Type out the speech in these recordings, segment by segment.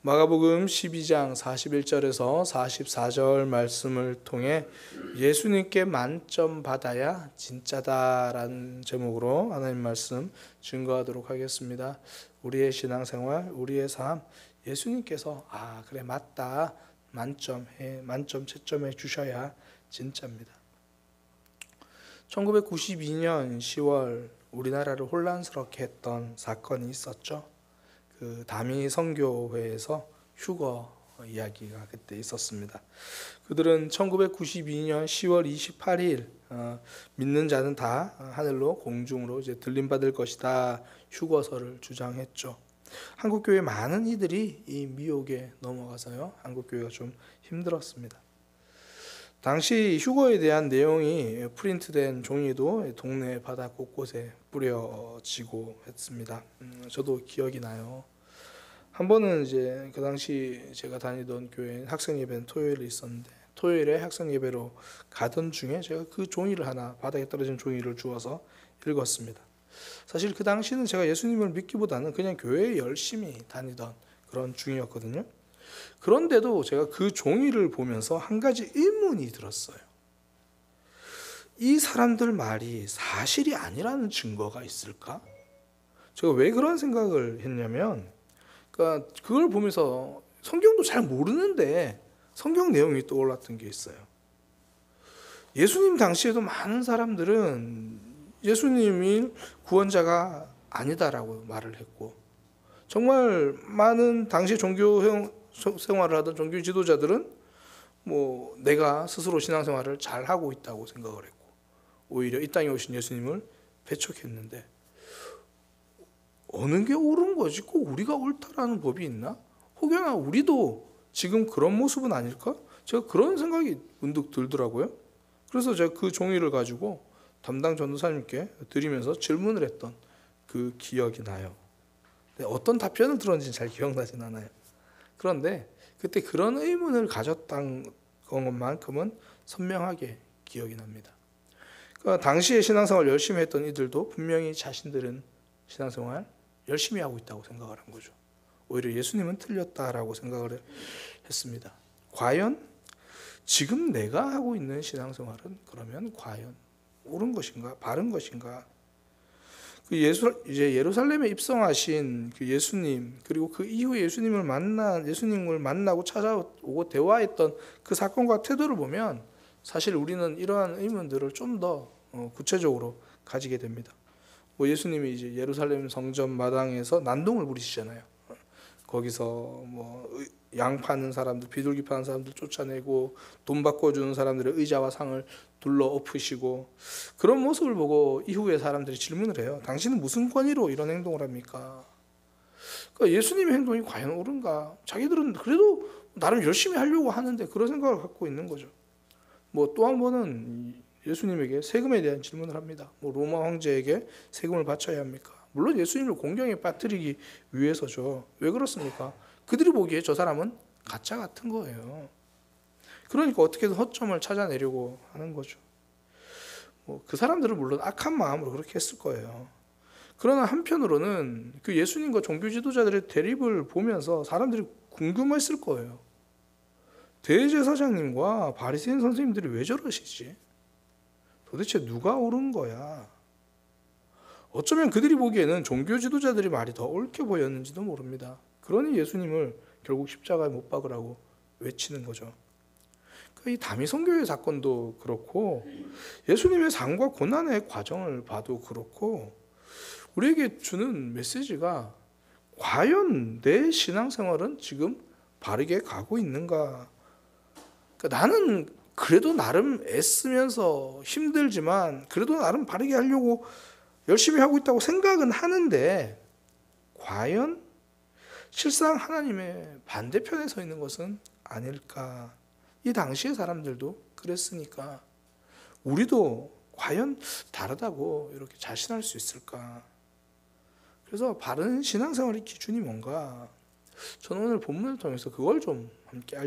마가복음 12장 41절에서 44절 말씀을 통해 예수님께 만점 받아야 진짜다라는 제목으로 하나님 말씀 증거하도록 하겠습니다. 우리의 신앙생활, 우리의 삶, 예수님께서 그래 맞다 만점 채점해 주셔야 진짜입니다. 1992년 10월 우리나라를 혼란스럽게 했던 사건이 있었죠. 그 다미 선교회에서 휴거 이야기가 그때 있었습니다. 그들은 1992년 10월 28일 믿는 자는 다 하늘로 공중으로 이제 들림받을 것이다 휴거서를 주장했죠. 한국교회 많은 이들이 이 미혹에 넘어가서요 한국교회가 좀 힘들었습니다. 당시 휴거에 대한 내용이 프린트된 종이도 동네 바닥 곳곳에 뿌려지고 했습니다. 저도 기억이 나요. 한 번은 이제 그 당시 제가 다니던 교회 학생 예배는 토요일에 있었는데 토요일에 학생 예배로 가던 중에 제가 그 종이를 하나 바닥에 떨어진 종이를 주워서 읽었습니다. 사실 그 당시는 제가 예수님을 믿기보다는 그냥 교회에 열심히 다니던 그런 중이었거든요. 그런데도 제가 그 종이를 보면서 한 가지 의문이 들었어요. 이 사람들 말이 사실이 아니라는 증거가 있을까? 제가 왜 그런 생각을 했냐면 그러니까 그걸 보면서 성경도 잘 모르는데 성경 내용이 떠올랐던 게 있어요. 예수님 당시에도 많은 사람들은 예수님이 구원자가 아니다라고 말을 했고 정말 많은 당시 종교 생활을 하던 종교 지도자들은 뭐 내가 스스로 신앙생활을 잘 하고 있다고 생각을 했고 오히려 이 땅에 오신 예수님을 배척했는데 어느 게 옳은 거지? 꼭 우리가 옳다라는 법이 있나? 혹여나 우리도 지금 그런 모습은 아닐까? 제가 그런 생각이 문득 들더라고요. 그래서 제가 그 종이를 가지고 담당 전도사님께 드리면서 질문을 했던 그 기억이 나요. 어떤 답변을 들었는지 잘 기억나진 않아요. 그런데 그때 그런 의문을 가졌던 것만큼은 선명하게 기억이 납니다. 그러니까 당시에 신앙생활 열심히 했던 이들도 분명히 자신들은 신앙생활 열심히 하고 있다고 생각을 한 거죠. 오히려 예수님은 틀렸다라고 생각을 했습니다. 과연 지금 내가 하고 있는 신앙생활은 그러면 과연 옳은 것인가, 바른 것인가? 이제 예루살렘에 입성하신 그 예수님 그리고 그 이후에 예수님을 만나고 찾아오고 대화했던 그 사건과 태도를 보면 사실 우리는 이러한 의문들을 좀 더 구체적으로 가지게 됩니다. 뭐 예수님이 이제 예루살렘 성전 마당에서 난동을 부리시잖아요. 거기서 뭐 양 파는 사람들, 비둘기 파는 사람들 쫓아내고 돈 바꿔주는 사람들의 의자와 상을 둘러 엎으시고 그런 모습을 보고 이후에 사람들이 질문을 해요. 당신은 무슨 권위로 이런 행동을 합니까? 그러니까 예수님의 행동이 과연 옳은가? 자기들은 그래도 나름 열심히 하려고 하는데 그런 생각을 갖고 있는 거죠. 뭐 또 한 번은 예수님에게 세금에 대한 질문을 합니다. 뭐 로마 황제에게 세금을 바쳐야 합니까? 물론 예수님을 공경에 빠뜨리기 위해서죠. 왜 그렇습니까? 그들이 보기에 저 사람은 가짜 같은 거예요. 그러니까 어떻게든 허점을 찾아내려고 하는 거죠. 뭐 그 사람들은 물론 악한 마음으로 그렇게 했을 거예요. 그러나 한편으로는 그 예수님과 종교 지도자들의 대립을 보면서 사람들이 궁금했을 거예요. 대제사장님과 바리새인 선생님들이 왜 저러시지? 도대체 누가 옳은 거야? 어쩌면 그들이 보기에는 종교 지도자들이 말이 더 옳게 보였는지도 모릅니다. 그러니 예수님을 결국 십자가에 못 박으라고 외치는 거죠. 이 다미 선교회 사건도 그렇고 예수님의 삶과 고난의 과정을 봐도 그렇고 우리에게 주는 메시지가 과연 내 신앙생활은 지금 바르게 가고 있는가? 그러니까 나는 그래도 나름 애쓰면서 힘들지만 그래도 나름 바르게 하려고 열심히 하고 있다고 생각은 하는데 과연 실상 하나님의 반대편에 서 있는 것은 아닐까? 이 당시의 사람들도 그랬으니까 우리도 과연 다르다고 이렇게 자신할 수 있을까? 그래서 바른 신앙생활의 기준이 뭔가? 저는 오늘 본문을 통해서 그걸 좀 함께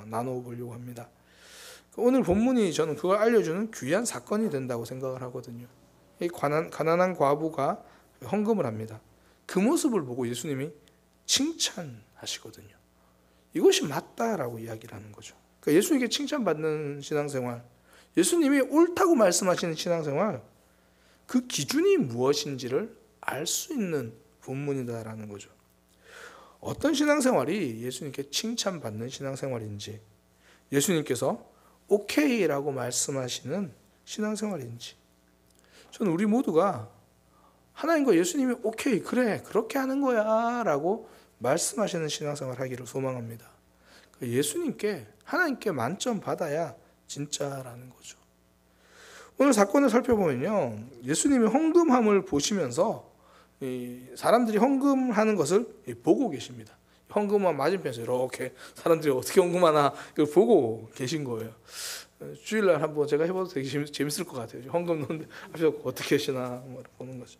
나눠보려고 합니다. 오늘 본문이 저는 그걸 알려주는 귀한 사건이 된다고 생각을 하거든요. 이 가난한 과부가 헌금을 합니다. 그 모습을 보고 예수님이 칭찬하시거든요. 이것이 맞다라고 이야기를 하는 거죠. 그러니까 예수님께 칭찬받는 신앙생활, 예수님이 옳다고 말씀하시는 신앙생활, 그 기준이 무엇인지를 알 수 있는 본문이다라는 거죠. 어떤 신앙생활이 예수님께 칭찬받는 신앙생활인지, 예수님께서 오케이라고 말씀하시는 신앙생활인지, 저는 우리 모두가 하나님과 예수님이 오케이, 그래, 그렇게 하는 거야 라고 말씀하시는 신앙생활 하기를 소망합니다. 예수님께, 하나님께 만점 받아야 진짜라는 거죠. 오늘 사건을 살펴보면요, 예수님이 헌금함을 보시면서 사람들이 헌금하는 것을 보고 계십니다. 헌금함 맞은편에서 이렇게 사람들이 어떻게 헌금하나 이걸 보고 계신 거예요. 주일날 한번 제가 해봐도 되게 재밌을 것 같아요. 헌금 넣는데 앞에서 어떻게 하시나 보는 거죠.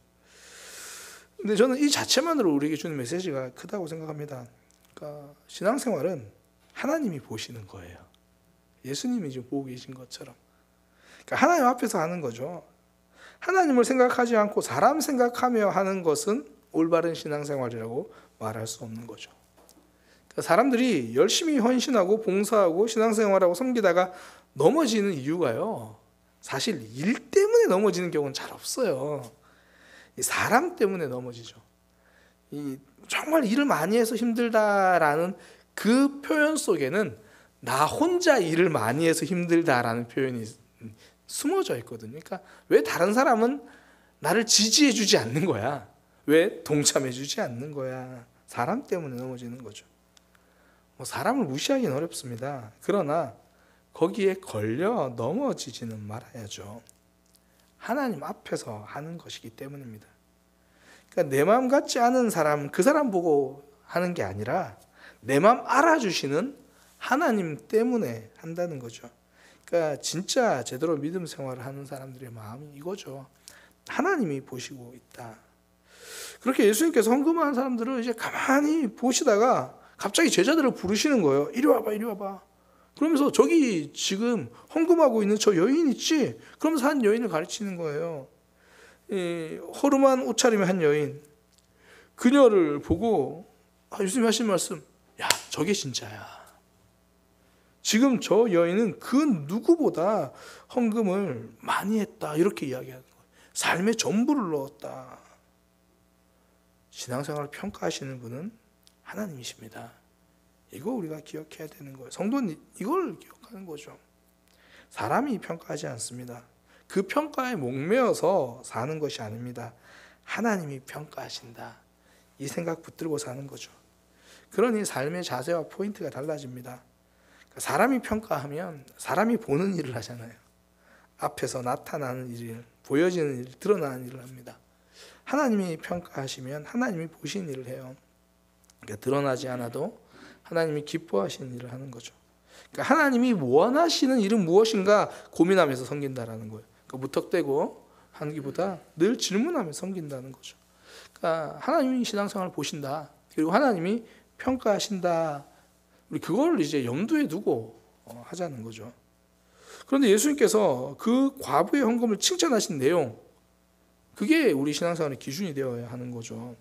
근데 저는 이 자체만으로 우리에게 주는 메시지가 크다고 생각합니다. 그러니까 신앙생활은 하나님이 보시는 거예요. 예수님이 지금 보고 계신 것처럼. 그러니까 하나님 앞에서 하는 거죠. 하나님을 생각하지 않고 사람 생각하며 하는 것은 올바른 신앙생활이라고 말할 수 없는 거죠. 그러니까 사람들이 열심히 헌신하고 봉사하고 신앙생활하고 섬기다가 넘어지는 이유가요, 사실 일 때문에 넘어지는 경우는 잘 없어요. 사람 때문에 넘어지죠. 정말 일을 많이 해서 힘들다라는 그 표현 속에는 나 혼자 일을 많이 해서 힘들다라는 표현이 숨어져 있거든요. 그러니까 왜 다른 사람은 나를 지지해 주지 않는 거야? 왜 동참해 주지 않는 거야? 사람 때문에 넘어지는 거죠. 사람을 무시하기는 어렵습니다. 그러나 거기에 걸려 넘어지지는 말아야죠. 하나님 앞에서 하는 것이기 때문입니다. 그러니까 내 마음 같지 않은 사람, 그 사람 보고 하는 게 아니라 내 마음 알아주시는 하나님 때문에 한다는 거죠. 그러니까 진짜 제대로 믿음 생활을 하는 사람들의 마음이 이거죠. 하나님이 보시고 있다. 그렇게 예수님께서 헌금하는 사람들을 이제 가만히 보시다가 갑자기 제자들을 부르시는 거예요. 이리 와봐, 이리 와봐. 그러면서 저기 지금 헌금하고 있는 저 여인 있지? 그러면서 한 여인을 가르치는 거예요. 허름한 옷차림의 한 여인. 그녀를 보고 예수님이 하신 말씀, 야, 저게 진짜야. 지금 저 여인은 그 누구보다 헌금을 많이 했다. 이렇게 이야기하는 거예요. 삶의 전부를 넣었다. 신앙생활을 평가하시는 분은 하나님이십니다. 이거 우리가 기억해야 되는 거예요. 성도는 이걸 기억하는 거죠. 사람이 평가하지 않습니다. 그 평가에 목매어서 사는 것이 아닙니다. 하나님이 평가하신다. 이 생각 붙들고 사는 거죠. 그러니 삶의 자세와 포인트가 달라집니다. 사람이 평가하면 사람이 보는 일을 하잖아요. 앞에서 나타나는 일, 보여지는 일, 드러나는 일을 합니다. 하나님이 평가하시면 하나님이 보신 일을 해요. 그러니까 드러나지 않아도 하나님이 기뻐하시는 일을 하는 거죠. 그러니까 하나님이 원하시는 일은 무엇인가 고민하면서 섬긴다라는 거예요. 그러니까 무턱대고 하기보다 늘 질문하며 섬긴다는 거죠. 그러니까 하나님이 신앙생활을 보신다. 그리고 하나님이 평가하신다. 우리 그걸 이제 염두에 두고 하자는 거죠. 그런데 예수님께서 그 과부의 헌금을 칭찬하신 내용, 그게 우리 신앙생활의 기준이 되어야 하는 거죠.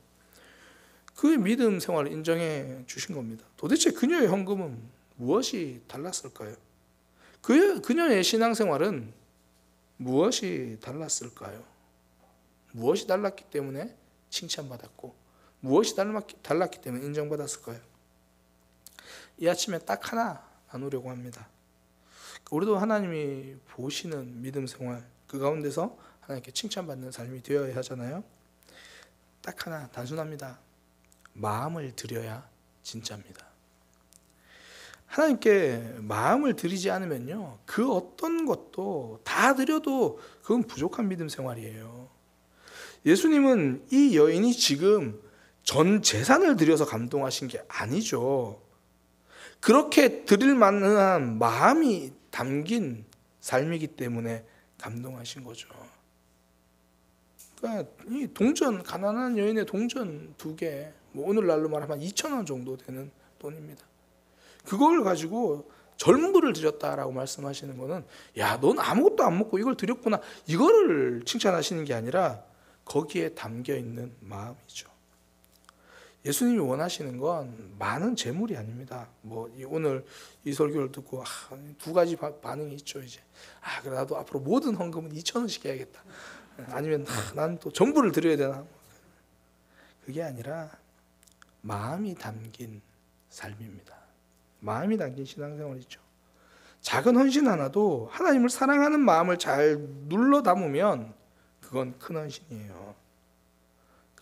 그 믿음 생활을 인정해 주신 겁니다. 도대체 그녀의 헌금은 무엇이 달랐을까요? 그녀의 신앙생활은 무엇이 달랐을까요? 무엇이 달랐기 때문에 칭찬받았고 무엇이 달랐기 때문에 인정받았을까요? 이 아침에 딱 하나 나누려고 합니다. 우리도 하나님이 보시는 믿음 생활, 그 가운데서 하나님께 칭찬받는 삶이 되어야 하잖아요. 딱 하나, 단순합니다. 마음을 드려야 진짜입니다. 하나님께 마음을 드리지 않으면요, 그 어떤 것도 다 드려도 그건 부족한 믿음 생활이에요. 예수님은 이 여인이 지금 전 재산을 드려서 감동하신 게 아니죠. 그렇게 드릴 만한 마음이 담긴 삶이기 때문에 감동하신 거죠. 그러니까 이 동전, 가난한 여인의 동전 2개, 뭐 오늘날로 말하면 2,000원 정도 되는 돈입니다. 그걸 가지고 전부를 드렸다라고 말씀하시는 거는, 야, 넌 아무것도 안 먹고 이걸 드렸구나, 이거를 칭찬하시는 게 아니라 거기에 담겨 있는 마음이죠. 예수님이 원하시는 건 많은 재물이 아닙니다. 오늘 이 설교를 듣고 두 가지 반응이 있죠. 이제 그래 나도 앞으로 모든 헌금은 2,000원씩 해야겠다. 아니면 나는 또 전부를 드려야 되나? 그게 아니라 마음이 담긴 삶입니다. 마음이 담긴 신앙생활이죠. 작은 헌신 하나도 하나님을 사랑하는 마음을 잘 눌러 담으면 그건 큰 헌신이에요.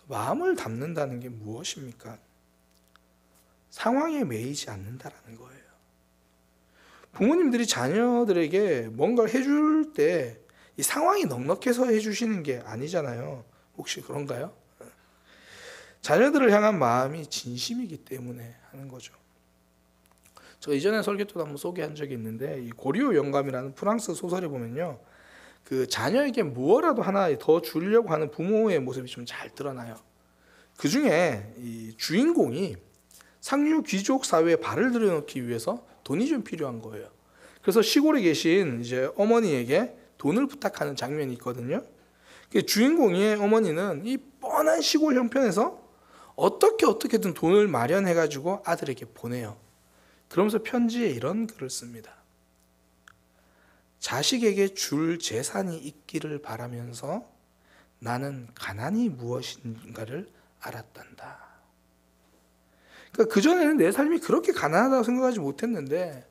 마음을 담는다는 게 무엇입니까? 상황에 매이지 않는다라는 거예요. 부모님들이 자녀들에게 뭔가를 해줄 때 이 상황이 넉넉해서 해주시는 게 아니잖아요. 혹시 그런가요? 자녀들을 향한 마음이 진심이기 때문에 하는 거죠. 저 이전에 설교 때도 한번 소개한 적이 있는데 이 고리오 영감이라는 프랑스 소설에 보면요, 그 자녀에게 무엇라도 하나 더 주려고 하는 부모의 모습이 좀 잘 드러나요. 그 중에 이 주인공이 상류 귀족 사회에 발을 들여놓기 위해서 돈이 좀 필요한 거예요. 그래서 시골에 계신 이제 어머니에게 돈을 부탁하는 장면이 있거든요. 주인공의 어머니는 이 뻔한 시골 형편에서 어떻게든 돈을 마련해가지고 아들에게 보내요. 그러면서 편지에 이런 글을 씁니다. 자식에게 줄 재산이 있기를 바라면서 나는 가난이 무엇인가를 알았단다. 그러니까 그전에는 내 삶이 그렇게 가난하다고 생각하지 못했는데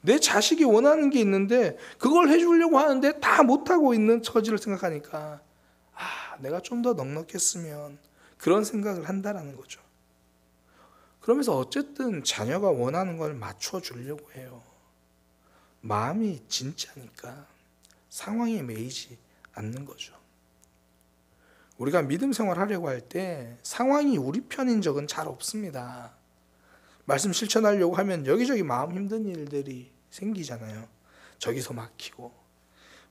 내 자식이 원하는 게 있는데 그걸 해주려고 하는데 다 못하고 있는 처지를 생각하니까 내가 좀 더 넉넉했으면 그런 생각을 한다라는 거죠. 그러면서 어쨌든 자녀가 원하는 걸 맞춰주려고 해요. 마음이 진짜니까 상황에 매이지 않는 거죠. 우리가 믿음 생활하려고 할 때 상황이 우리 편인 적은 잘 없습니다. 말씀 실천하려고 하면 여기저기 마음 힘든 일들이 생기잖아요. 저기서 막히고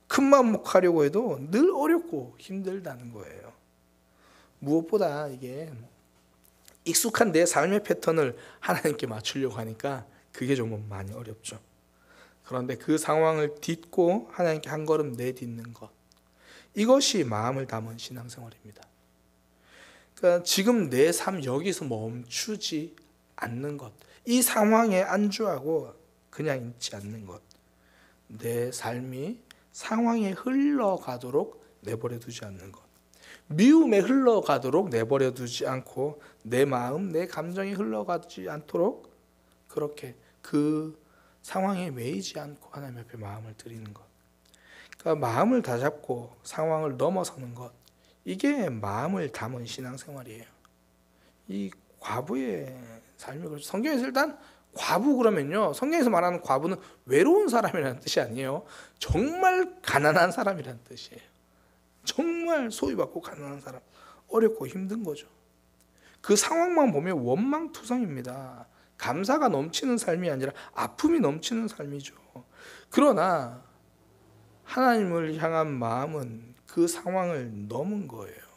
큰 마음 먹하려고 해도 늘 어렵고 힘들다는 거예요. 무엇보다 이게 익숙한 내 삶의 패턴을 하나님께 맞추려고 하니까 그게 좀 많이 어렵죠. 그런데 그 상황을 딛고 하나님께 한 걸음 내딛는 것, 이것이 마음을 담은 신앙생활입니다. 그러니까 지금 내 삶 여기서 멈추지 않는 것, 이 상황에 안주하고 그냥 있지 않는 것, 내 삶이 상황에 흘러가도록 내버려 두지 않는 것, 미움에 흘러가도록 내버려 두지 않고 내 마음, 내 감정이 흘러가지 않도록 그렇게 그 상황에 매이지 않고 하나님 앞에 마음을 드리는 것, 그러니까 마음을 다잡고 상황을 넘어서는 것, 이게 마음을 담은 신앙생활이에요. 이 과부의 삶이 그렇죠. 성경에서 일단 과부 그러면요, 성경에서 말하는 과부는 외로운 사람이라는 뜻이 아니에요. 정말 가난한 사람이라는 뜻이에요. 정말 소유받고 가난한 사람, 어렵고 힘든 거죠. 그 상황만 보면 원망투성입니다. 감사가 넘치는 삶이 아니라 아픔이 넘치는 삶이죠. 그러나 하나님을 향한 마음은 그 상황을 넘은 거예요.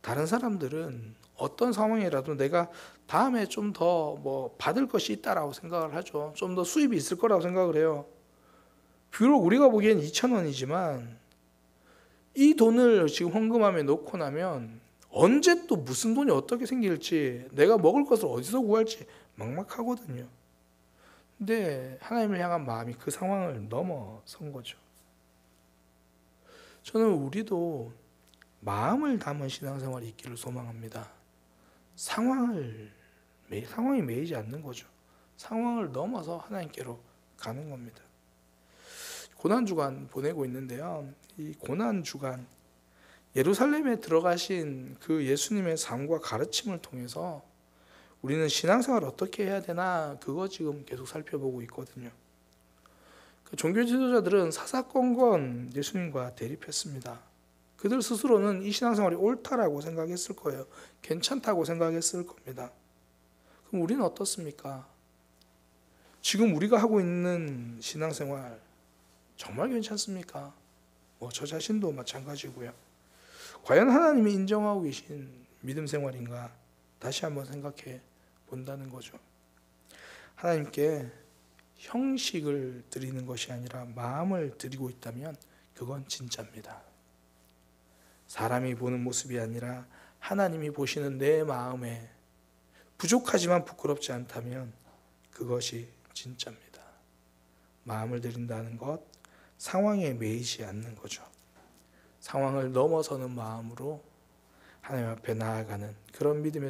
다른 사람들은 어떤 상황이라도 내가 다음에 좀 더 받을 것이 있다라고 생각을 하죠. 좀 더 수입이 있을 거라고 생각을 해요. 비록 우리가 보기엔 2,000원이지만 이 돈을 지금 헌금함에 놓고 나면 언제 또 무슨 돈이 어떻게 생길지, 내가 먹을 것을 어디서 구할지 막막하거든요. 근데 하나님을 향한 마음이 그 상황을 넘어선 거죠. 저는 우리도 마음을 담은 신앙생활이 있기를 소망합니다. 상황이 매이지 않는 거죠. 상황을 넘어서 하나님께로 가는 겁니다. 고난주간 보내고 있는데요, 이 고난주간 예루살렘에 들어가신 그 예수님의 삶과 가르침을 통해서 우리는 신앙생활을 어떻게 해야 되나, 그거 지금 계속 살펴보고 있거든요. 그 종교 지도자들은 사사건건 예수님과 대립했습니다. 그들 스스로는 이 신앙생활이 옳다라고 생각했을 거예요. 괜찮다고 생각했을 겁니다. 그럼 우리는 어떻습니까? 지금 우리가 하고 있는 신앙생활 정말 괜찮습니까? 저 자신도 마찬가지고요. 과연 하나님이 인정하고 계신 믿음 생활인가 다시 한번 생각해 본다는 거죠. 하나님께 형식을 드리는 것이 아니라 마음을 드리고 있다면 그건 진짜입니다. 사람이 보는 모습이 아니라 하나님이 보시는 내 마음에 부족하지만 부끄럽지 않다면 그것이 진짜입니다. 마음을 드린다는 것, 상황에 매이지 않는 거죠. 상황을 넘어서는 마음으로 하나님 앞에 나아가는 그런 믿음의